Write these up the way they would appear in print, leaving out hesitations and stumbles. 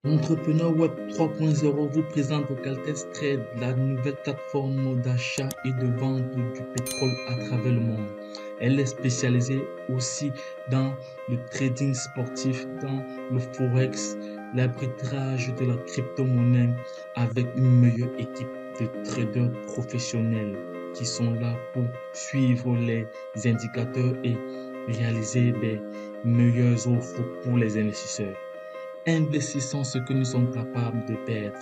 Entrepreneur Web 3.0 vous présente Caltest Trade, la nouvelle plateforme d'achat et de vente du pétrole à travers le monde. Elle est spécialisée aussi dans le trading sportif, dans le forex, l'arbitrage de la crypto-monnaie avec une meilleure équipe de traders professionnels qui sont là pour suivre les indicateurs et réaliser des meilleures offres pour les investisseurs. Investissons ce que nous sommes capables de perdre,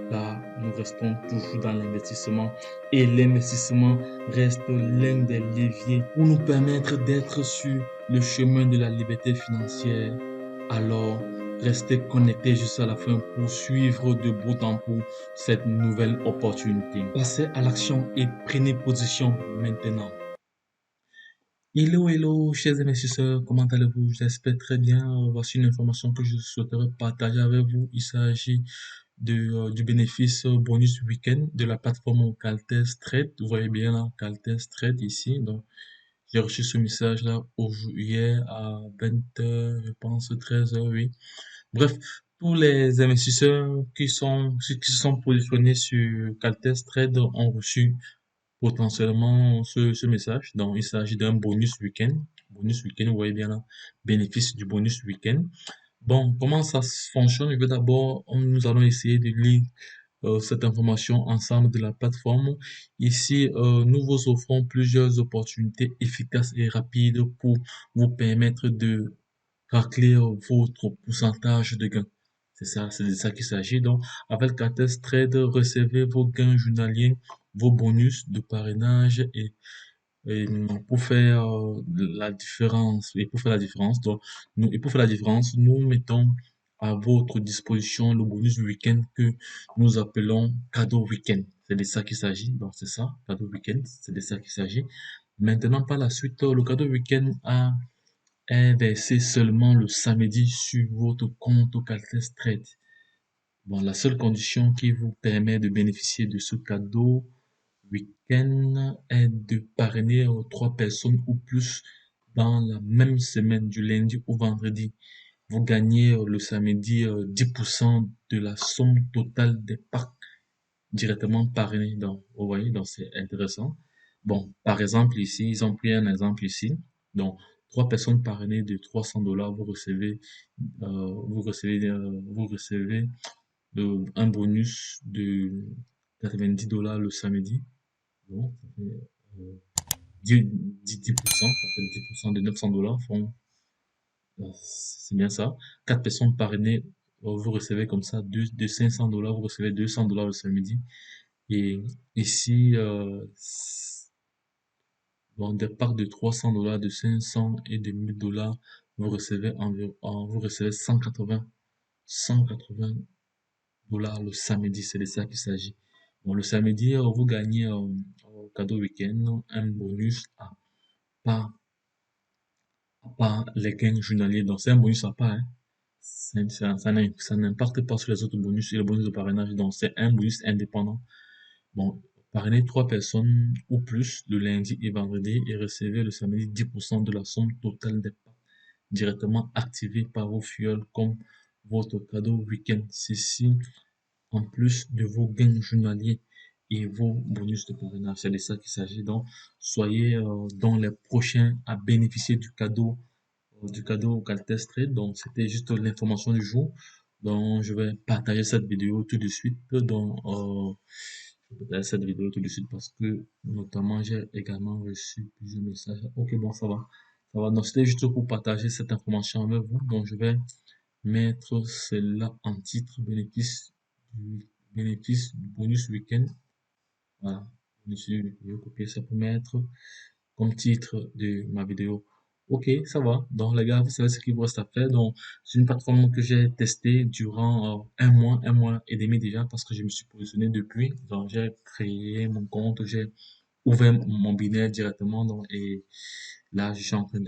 car nous restons toujours dans l'investissement et l'investissement reste l'un des leviers pour nous permettre d'être sur le chemin de la liberté financière. Alors, restez connectés jusqu'à la fin pour suivre de bout en bout cette nouvelle opportunité. Passez à l'action et prenez position maintenant. Hello, chers investisseurs, comment allez-vous? J'espère très bien. Voici une information que je souhaiterais partager avec vous. Il s'agit du bénéfice bonus week-end de la plateforme Caltest Trade. Vous voyez bien là, Caltest Trade ici. Donc, j'ai reçu ce message-là hier à 20h, je pense 13h, oui. Bref, tous les investisseurs ceux qui se sont positionnés sur Caltest Trade ont reçu potentiellement ce message. Donc, il s'agit d'un bonus week-end. Bonus week-end, vous voyez bien là, bénéfice du bonus week-end. Bon, comment ça fonctionne? Je vais d'abord, nous allons essayer de lire cette information ensemble de la plateforme. Ici, nous vous offrons plusieurs opportunités efficaces et rapides pour vous permettre de racler votre pourcentage de gain. C'est de ça qu'il s'agit. Donc, avec Cartes Trade, recevez vos gains journaliers, vos bonus de parrainage et pour faire la différence, et pour faire la différence, nous mettons à votre disposition le bonus du week-end que nous appelons cadeau week-end. C'est de ça qu'il s'agit. Donc, c'est ça, cadeau week-end, c'est de ça qu'il s'agit. Maintenant, par la suite, le cadeau week-end est versé seulement le samedi sur votre compte Caltest Trade. Bon, la seule condition qui vous permet de bénéficier de ce cadeau week-end est de parrainer 3 personnes ou plus dans la même semaine, du lundi au vendredi. Vous gagnez le samedi 10% de la somme totale des packs directement parrainés. Donc, vous voyez, donc c'est intéressant. Bon, par exemple, ici, ils ont pris un exemple ici. Donc, 3 personnes parrainées de $300, vous recevez un bonus de $90 le samedi. Bon, ça fait 10%, ça fait 10% de $900 c'est bien ça. 4 personnes parrainées, vous recevez comme ça de $500, vous recevez $200 le samedi. Et ici, bon, des packs de $300, de 500 et de $1000, vous recevez 180 le samedi. C'est de ça qu'il s'agit. Bon, le samedi, vous gagnez au cadeau week-end un bonus part, à part les gains journaliers. Donc, c'est un bonus à part, hein. Ça n'impacte pas sur les autres bonus et le bonus de parrainage. Donc, c'est un bonus indépendant. Bon, parrainez 3 personnes ou plus le lundi et vendredi et recevez le samedi 10% de la somme totale des packs directement activé par vos fioles comme votre cadeau week-end. Ceci en plus de vos gains journaliers et vos bonus de parrainage. C'est de ça qu'il s'agit. Donc, soyez dans les prochains à bénéficier du cadeau Caltest Trade. Donc, c'était juste l'information du jour. Donc, je vais partager cette vidéo tout de suite. Donc, je vais partager cette vidéo tout de suite parce que, notamment, j'ai également reçu plusieurs messages. Ok, bon, ça va. Ça va. Donc, c'était juste pour partager cette information avec vous. Donc, je vais mettre cela en titre du bénéfice du bonus week-end. Voilà. Je vais copier ça pour mettre comme titre de ma vidéo. Ok, ça va. Donc, les gars, vous savez ce qu'il vous reste à faire. Donc, c'est une plateforme que j'ai testée durant un mois et demi déjà, parce que je me suis positionné depuis. Donc, j'ai créé mon compte, j'ai ouvert mon binaire directement. Donc, et là, je suis en train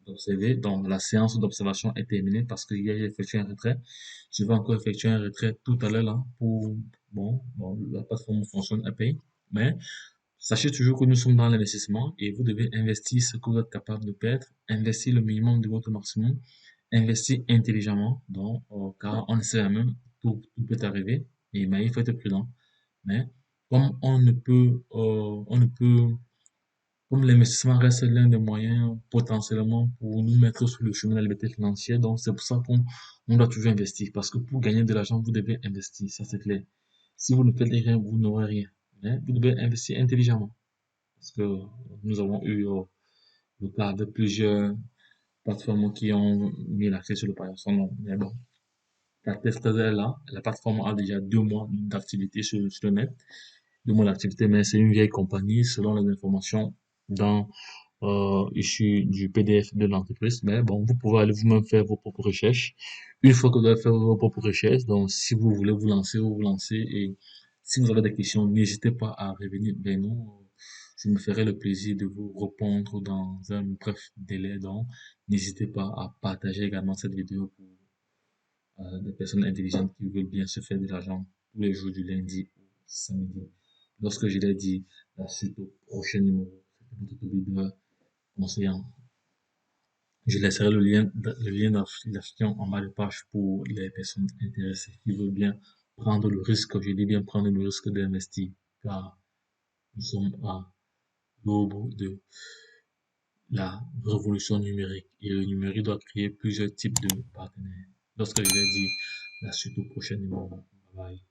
d'observer. Donc, la séance d'observation est terminée parce que hier, j'ai effectué un retrait. Je vais encore effectuer un retrait tout à l'heure là bon, la plateforme fonctionne à paye. Mais, sachez toujours que nous sommes dans l'investissement et vous devez investir ce que vous êtes capable de perdre, investir le minimum de votre maximum investir intelligemment, donc, car on ne sait jamais, tout peut arriver, mais il faut être prudent. Mais comme on ne peut, comme l'investissement reste l'un des moyens potentiellement pour nous mettre sur le chemin de la liberté financière, donc c'est pour ça qu'on doit toujours investir. Parce que pour gagner de l'argent, vous devez investir, ça c'est clair. Si vous ne faites rien, vous n'aurez rien. Mais vous devez investir intelligemment. Parce que nous avons eu le cas de plusieurs plateformes qui ont mis la clé sur le paillasson. Mais bon, la test est là. La plateforme a déjà 2 mois d'activité sur le net. 2 mois d'activité, mais c'est une vieille compagnie selon les informations dans issues du PDF de l'entreprise. Mais bon, vous pouvez aller vous-même faire vos propres recherches. Une fois que vous avez fait vos propres recherches, donc si vous voulez vous vous lancez. Et si vous avez des questions, n'hésitez pas à revenir vers nous. Je me ferai le plaisir de vous répondre dans un bref délai. Donc, n'hésitez pas à partager également cette vidéo pour des personnes intelligentes qui veulent bien se faire de l'argent tous les jours du lundi au samedi. Lorsque je l'ai dit, la suite au prochain numéro, c'était votre leader conseillant. Je laisserai le lien d'affiliation en bas de page pour les personnes intéressées qui veulent bien prendre le risque, je dis bien prendre le risque d'investir, car nous sommes à l'aube de la révolution numérique et le numérique doit créer plusieurs types de partenaires. Lorsque je l'ai dit, la suite au prochain numéro. Bye bye.